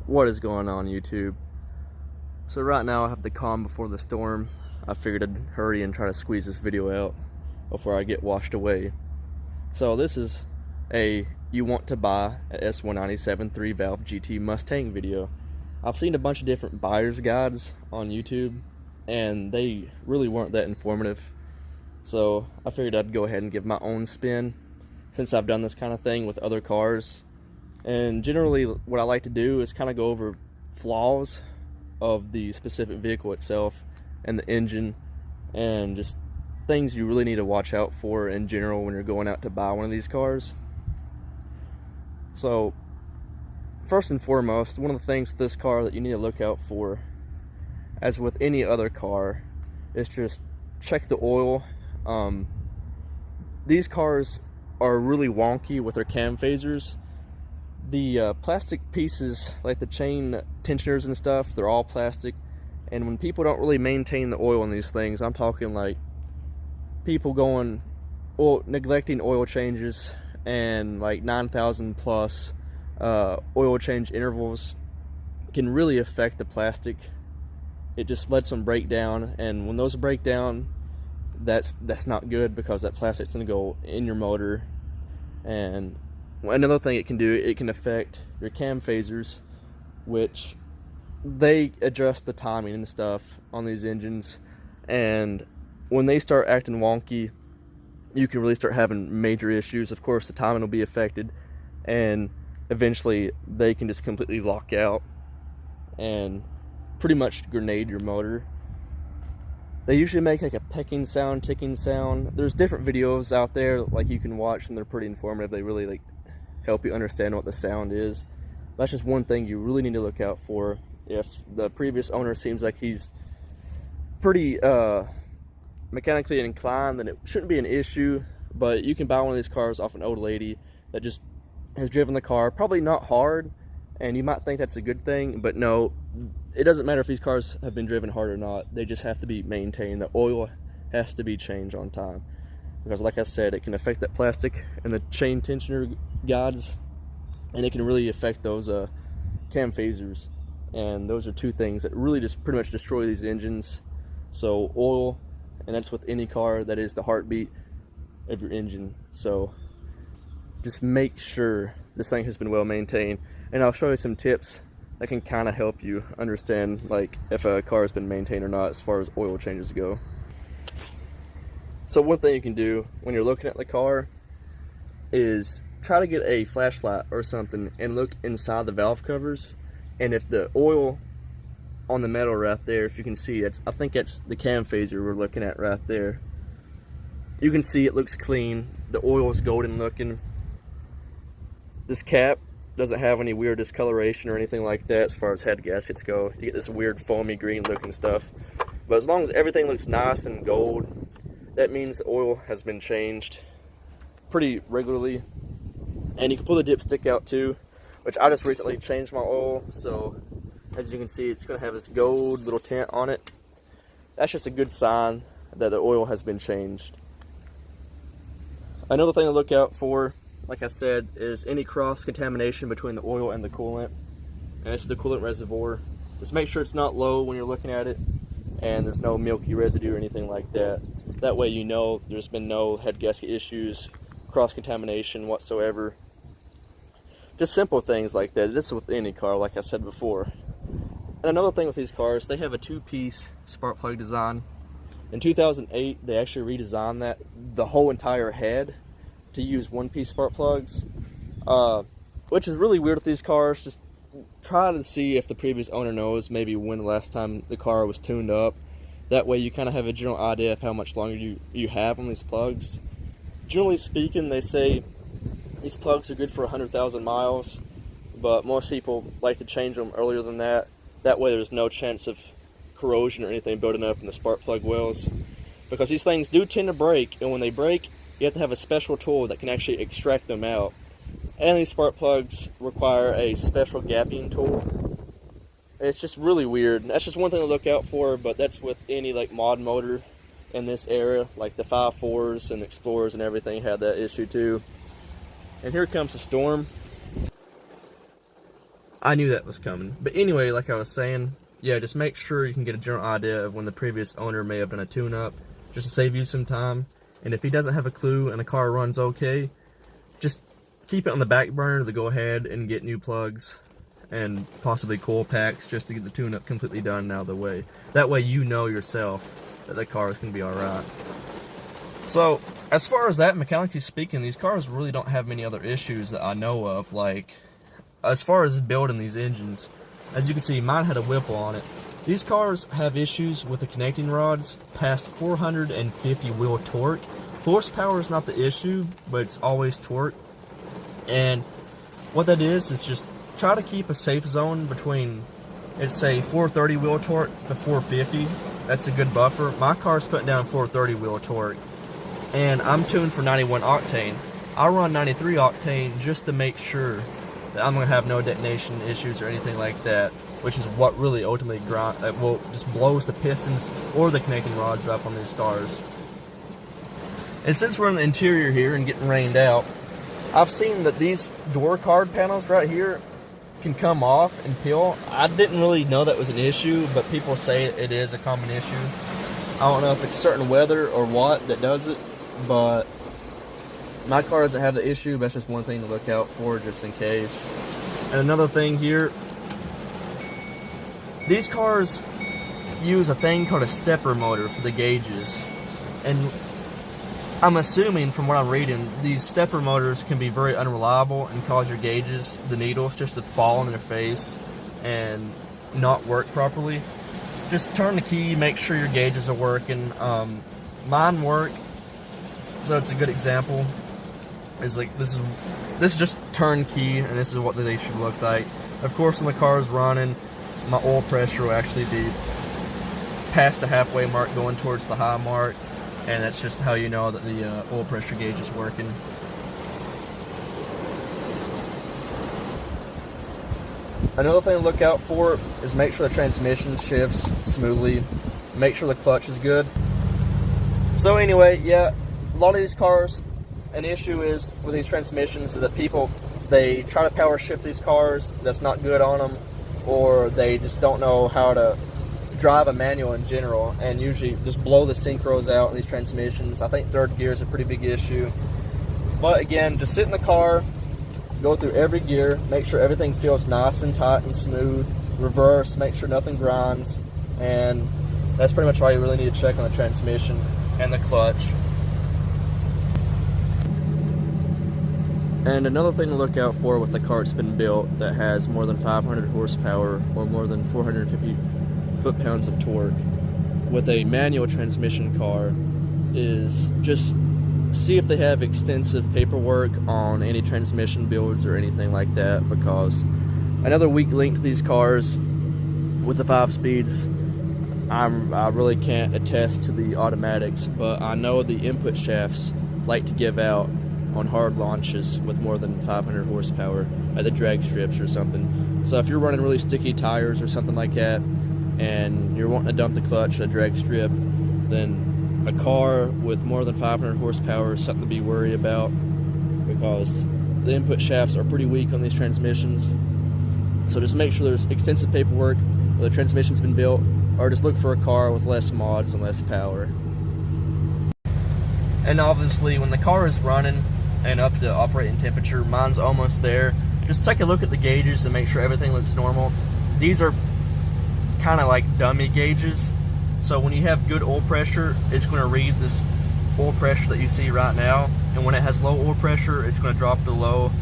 What is going on, YouTube? So right now I have the calm before the storm. I figured I'd hurry and try to squeeze this video out before I get washed away. So this is a you want to buy a S197 3-valve GT Mustang video. I've seen a bunch of different buyer's guides on YouTube and they really weren't that informative. So I figured I'd go ahead and give my own spin since I've done this kind of thing with other cars. And generally what I like to do is kind of go over flaws of the specific vehicle itself and the engine and just things you really need to watch out for in general when you're going out to buy one of these cars. So first and foremost, one of the things with this car that you need to look out for, as with any other car, is just check the oil. These cars are really wonky with their cam phasers. The plastic pieces, like the chain tensioners and stuff, they're all plastic, and when people don't really maintain the oil in these things, I'm talking like people neglecting oil changes and like 9,000 plus oil change intervals can really affect the plastic. It just lets them break down, and when those break down, that's not good, because that plastic's going to go in your motor. And another thing it can do, it can affect your cam phasers, which they adjust the timing and stuff on these engines, and when they start acting wonky, you can really start having major issues. Of course, the timing will be affected, and eventually they can just completely lock out and pretty much grenade your motor. They usually make like a pecking sound, ticking sound. There's different videos out there like you can watch, and they're pretty informative. They really like help you understand what the sound is. That's just one thing you really need to look out for. If the previous owner seems like he's pretty mechanically inclined, then it shouldn't be an issue. But you can buy one of these cars off an old lady that just has driven the car, probably not hard, and you might think that's a good thing, but no, it doesn't matter if these cars have been driven hard or not. They just have to be maintained. The oil has to be changed on time, because like I said, it can affect that plastic and the chain tensioner guides, and it can really affect those cam phasers. And those are two things that really just pretty much destroy these engines. So oil, and that's with any car, that is the heartbeat of your engine. So just make sure this thing has been well maintained, and I'll show you some tips that can kind of help you understand like if a car has been maintained or not as far as oil changes go. So one thing you can do when you're looking at the car is try to get a flashlight or something and look inside the valve covers, and if the oil on the metal right there, if you can see, I think that's the cam phaser we're looking at right there. You can see it looks clean. The oil is golden looking. This cap doesn't have any weird discoloration or anything like that as far as head gaskets go. You get this weird foamy green looking stuff. But as long as everything looks nice and gold, that means the oil has been changed pretty regularly. And you can pull the dipstick out too, which I just recently changed my oil. So as you can see, it's going to have this gold little tint on it. That's just a good sign that the oil has been changed. Another thing to look out for, like I said, is any cross-contamination between the oil and the coolant. And this is the coolant reservoir. Just make sure it's not low when you're looking at it, and there's no milky residue or anything like that. That way you know there's been no head gasket issues, cross-contamination whatsoever. Just simple things like that. This is with any car, like I said before. And another thing with these cars, they have a two-piece spark plug design. In 2008, they actually redesigned the whole entire head to use one-piece spark plugs, which is really weird with these cars. Just try to see if the previous owner knows maybe when the last time the car was tuned up. That way you kind of have a general idea of how much longer you have on these plugs. Generally speaking, they say these plugs are good for 100,000 miles, but most people like to change them earlier than that. That way there's no chance of corrosion or anything building up in the spark plug wells, because these things do tend to break, and when they break, you have to have a special tool that can actually extract them out. And these spark plugs require a special gapping tool. It's just really weird. That's just one thing to look out for, but that's with any like mod motor in this era, like the 5.4s and Explorers and everything had that issue too. And here comes the storm. I knew that was coming. But anyway, like I was saying, yeah, just make sure you can get a general idea of when the previous owner may have done a tune-up, just to save you some time. And if he doesn't have a clue and the car runs okay, just keep it on the back burner to go ahead and get new plugs and possibly coil packs just to get the tune-up completely done and out of the way. That way you know yourself that the car is going to be alright. So, as far as that, mechanically speaking, these cars really don't have many other issues that I know of. Like, as far as building these engines, as you can see, mine had a Whipple on it. These cars have issues with the connecting rods past 450 wheel torque. Horsepower is not the issue, but it's always torque. And what that is just try to keep a safe zone between, let's say, 430 wheel torque to 450. That's a good buffer. My car's putting down 430 wheel torque, and I'm tuned for 91 octane. I run 93 octane just to make sure that I'm going to have no detonation issues or anything like that, which is what really ultimately just blows the pistons or the connecting rods up on these cars. And since we're in the interior here and getting rained out, I've seen that these door card panels right here can come off and peel. I didn't really know that was an issue, but people say it is a common issue. I don't know if it's certain weather or what that does it, but my car doesn't have the issue, but that's just one thing to look out for just in case. And another thing here, these cars use a thing called a stepper motor for the gauges, and I'm assuming from what I'm reading, these stepper motors can be very unreliable and cause your gauges, the needles, just to fall on their face and not work properly. Just turn the key, make sure your gauges are working. Mine work, so it's a good example. It's like this is just turn key, and this is what they should look like. Of course, when the car is running, my oil pressure will actually be past the halfway mark, going towards the high mark. And that's just how you know that the oil pressure gauge is working. Another thing to look out for is make sure the transmission shifts smoothly. Make sure the clutch is good. So anyway, yeah, a lot of these cars, an issue is with these transmissions is that people, they try to power shift these cars, that's not good on them, or they just don't know how to drive a manual in general, and usually just blow the synchros out in these transmissions. I think third gear is a pretty big issue. But again, just sit in the car, go through every gear, make sure everything feels nice and tight and smooth, reverse, make sure nothing grinds, and that's pretty much all you really need to check on the transmission and the clutch. And another thing to look out for with the car that's been built that has more than 500 horsepower or more than 450 foot-pounds of torque with a manual transmission car is just see if they have extensive paperwork on any transmission builds or anything like that, because another weak link to these cars with the 5 speeds, I really can't attest to the automatics, but I know the input shafts like to give out on hard launches with more than 500 horsepower at the drag strips or something. So if you're running really sticky tires or something like that, and you're wanting to dump the clutch at a drag strip, then a car with more than 500 horsepower is something to be worried about, because the input shafts are pretty weak on these transmissions. So just make sure there's extensive paperwork where the transmission's been built, or just look for a car with less mods and less power. And obviously when the car is running and up to operating temperature, mine's almost there, just take a look at the gauges and make sure everything looks normal. These are kind of like dummy gauges, so when you have good oil pressure, it's going to read this oil pressure that you see right now, and when it has low oil pressure, it's going to drop to low.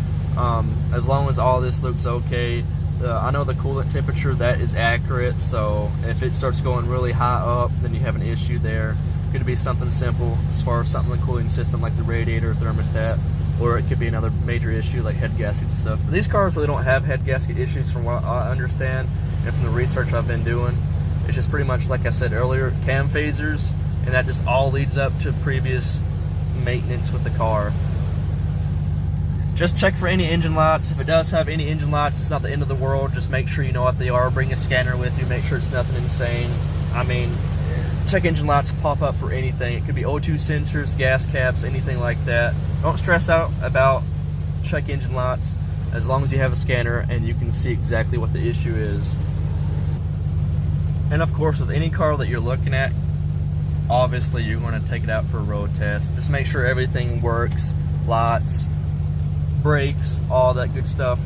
As long as all this looks okay, I know the coolant temperature, that is accurate, so if it starts going really high up, then you have an issue there. Could be something simple as far as something in the cooling system like the radiator thermostat, or it could be another major issue like head gaskets and stuff. But these cars really don't have head gasket issues from what I understand, and from the research I've been doing. It's just pretty much, like I said earlier, cam phasers, and that just all leads up to previous maintenance with the car. Just check for any engine lights. If it does have any engine lights, it's not the end of the world. Just make sure you know what they are. Bring a scanner with you. Make sure it's nothing insane. I mean, check engine lights pop up for anything. It could be O2 sensors, gas caps, anything like that. Don't stress out about check engine lights. as long as you have a scanner and you can see exactly what the issue is. And of course, with any car that you're looking at, obviously you're going to take it out for a road test. Just make sure everything works, lights, brakes, all that good stuff.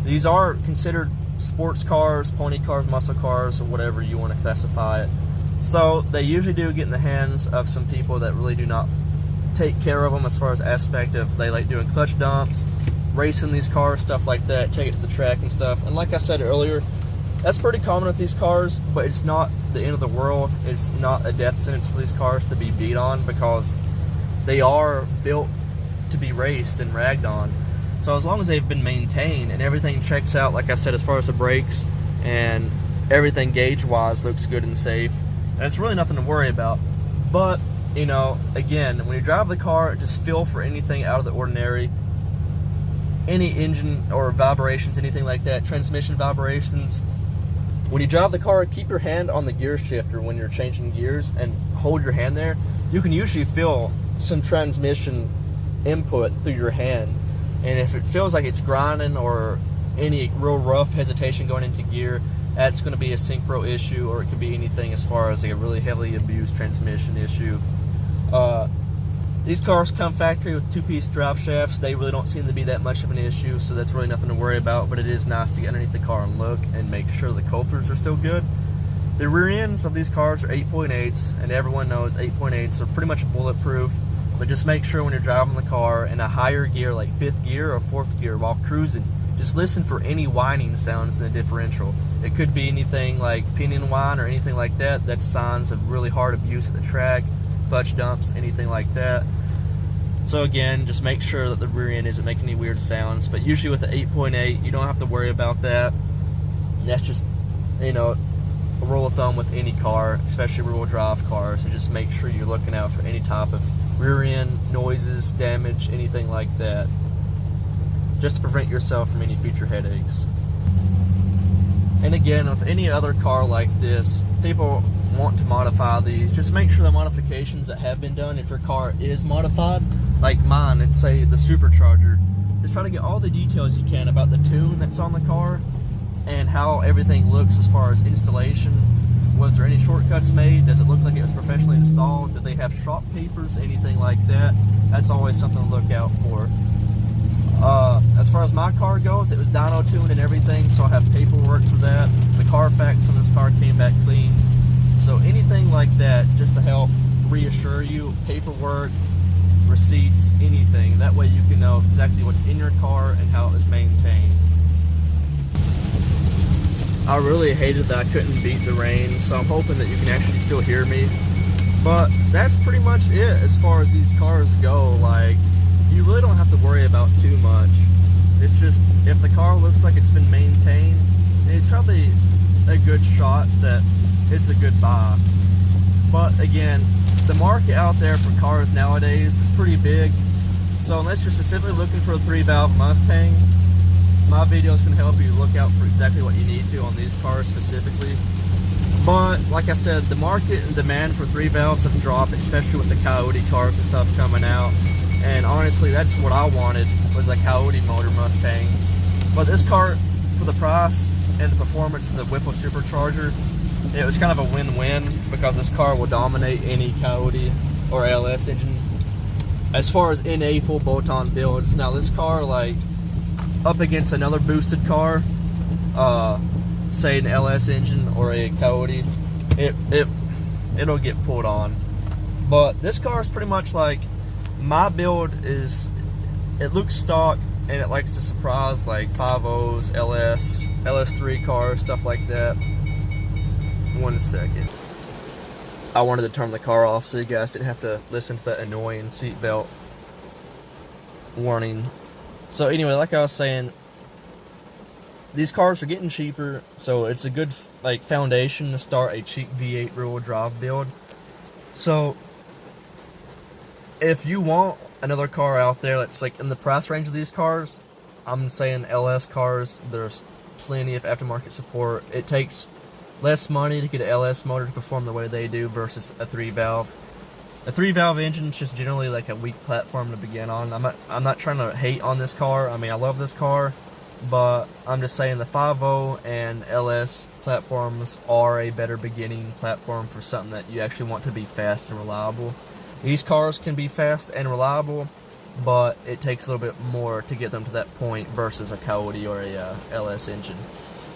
These are considered sports cars, pony cars, muscle cars, or whatever you want to classify it. So they usually do get in the hands of some people that really do not take care of them as far as aspect of, they like doing clutch dumps, racing these cars, stuff like that, take it to the track and stuff. And like I said earlier, that's pretty common with these cars, but it's not the end of the world. It's not a death sentence for these cars to be beat on, because they are built to be raced and ragged on. So as long as they've been maintained and everything checks out, like I said, as far as the brakes and everything gauge-wise looks good and safe, and it's really nothing to worry about. But, you know, again, when you drive the car, just feel for anything out of the ordinary. Any engine or vibrations, anything like that, transmission vibrations. When you drive the car, keep your hand on the gear shifter when you're changing gears and hold your hand there. You can usually feel some transmission input through your hand. And if it feels like it's grinding or any real rough hesitation going into gear, that's going to be a synchro issue, or it could be anything as far as like a really heavily abused transmission issue. These cars come factory with two-piece drive shafts. They really don't seem to be that much of an issue, so that's really nothing to worry about, but it is nice to get underneath the car and look and make sure the couplers are still good. The rear ends of these cars are 8.8s, and everyone knows 8.8s are pretty much bulletproof, but just make sure when you're driving the car in a higher gear, like 5th gear or 4th gear, while cruising, just listen for any whining sounds in the differential. It could be anything like pinion whine or anything like that. That's signs of really hard abuse at the track, clutch dumps, anything like that. So again, just make sure that the rear end isn't making any weird sounds. But usually with the 8.8, you don't have to worry about that. And that's just, you know, a rule of thumb with any car, especially rear-wheel drive cars. So just make sure you're looking out for any type of rear end noises, damage, anything like that, just to prevent yourself from any future headaches. And again, with any other car like this, people want to modify these. Just make sure the modifications that have been done, if your car is modified, like mine, let's say the supercharger, just try to get all the details you can about the tune that's on the car and how everything looks as far as installation. Was there any shortcuts made? Does it look like it was professionally installed? Did they have shop papers? Anything like that? That's always something to look out for. As far as my car goes, it was dyno tuned and everything, so I have paperwork for that. The Carfax on this car came back clean. So anything like that, just to help reassure you, paperwork, receipts, anything. That way you can know exactly what's in your car and how it was maintained. I really hated that I couldn't beat the rain, so I'm hoping that you can actually still hear me. But that's pretty much it as far as these cars go. Like, you really don't have to worry about too much. It's just, if the car looks like it's been maintained, it's probably a good shot that it's a good buy. But again, the market out there for cars nowadays is pretty big. So unless you're specifically looking for a 3-valve Mustang, my video is going to help you look out for exactly what you need to on these cars specifically. But like I said, the market and demand for 3-valves have dropped, especially with the Coyote cars and stuff coming out. And honestly, that's what I wanted, was a Coyote motor Mustang. But this car, for the price and the performance of the Whipple supercharger, it was kind of a win-win, because this car will dominate any Coyote or LS engine as far as NA full bolt-on builds. Now this car, like, up against another boosted car, say an LS engine or a Coyote, it'll get pulled on. But this car is pretty much like, my build is, it looks stock and it likes to surprise, like 5.0s, LS, LS3 cars, stuff like that. 1 second. I wanted to turn the car off so you guys didn't have to listen to that annoying seatbelt warning. So anyway, like I was saying, these cars are getting cheaper, so it's a good like foundation to start a cheap V8 rear-wheel drive build. So if you want another car out there that's like in the price range of these cars, I'm saying LS cars, there's plenty of aftermarket support. It takes less money to get an LS motor to perform the way they do versus a 3-valve. A 3-valve engine is just generally like a weak platform to begin on. I'm not trying to hate on this car. I mean, I love this car. but I'm just saying the 5.0 and LS platforms are a better beginning platform for something that you actually want to be fast and reliable. These cars can be fast and reliable, but it takes a little bit more to get them to that point versus a Coyote or a LS engine.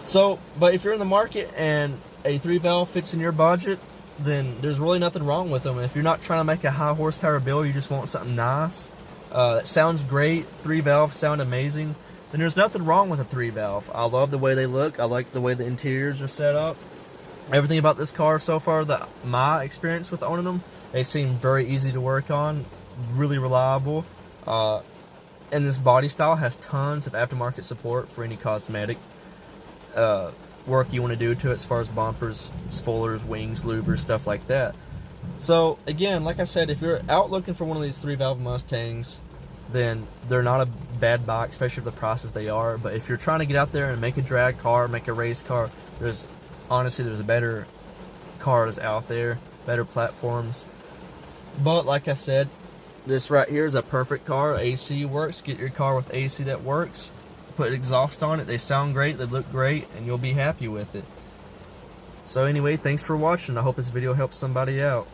So, but if you're in the market and a 3-valve fits in your budget, then there's really nothing wrong with them. If you're not trying to make a high horsepower build, you just want something nice, that sounds great, 3-valves sound amazing, then there's nothing wrong with a 3-valve. I love the way they look. I like the way the interiors are set up. Everything about this car so far, my experience with owning them, they seem very easy to work on, really reliable. And this body style has tons of aftermarket support for any cosmetic work you want to do to it, as far as bumpers, spoilers, wings, lubers, stuff like that. So again, like I said, if you're out looking for one of these 3-valve Mustangs, then they're not a bad buy, especially for the prices they are. But if you're trying to get out there and make a drag car, make a race car, honestly there's better cars out there, better platforms. But like I said, this right here is a perfect car. AC works. Get your car with AC that works. Put exhaust on it. They sound great. They look great, and you'll be happy with it. So anyway, thanks for watching. I hope this video helps somebody out.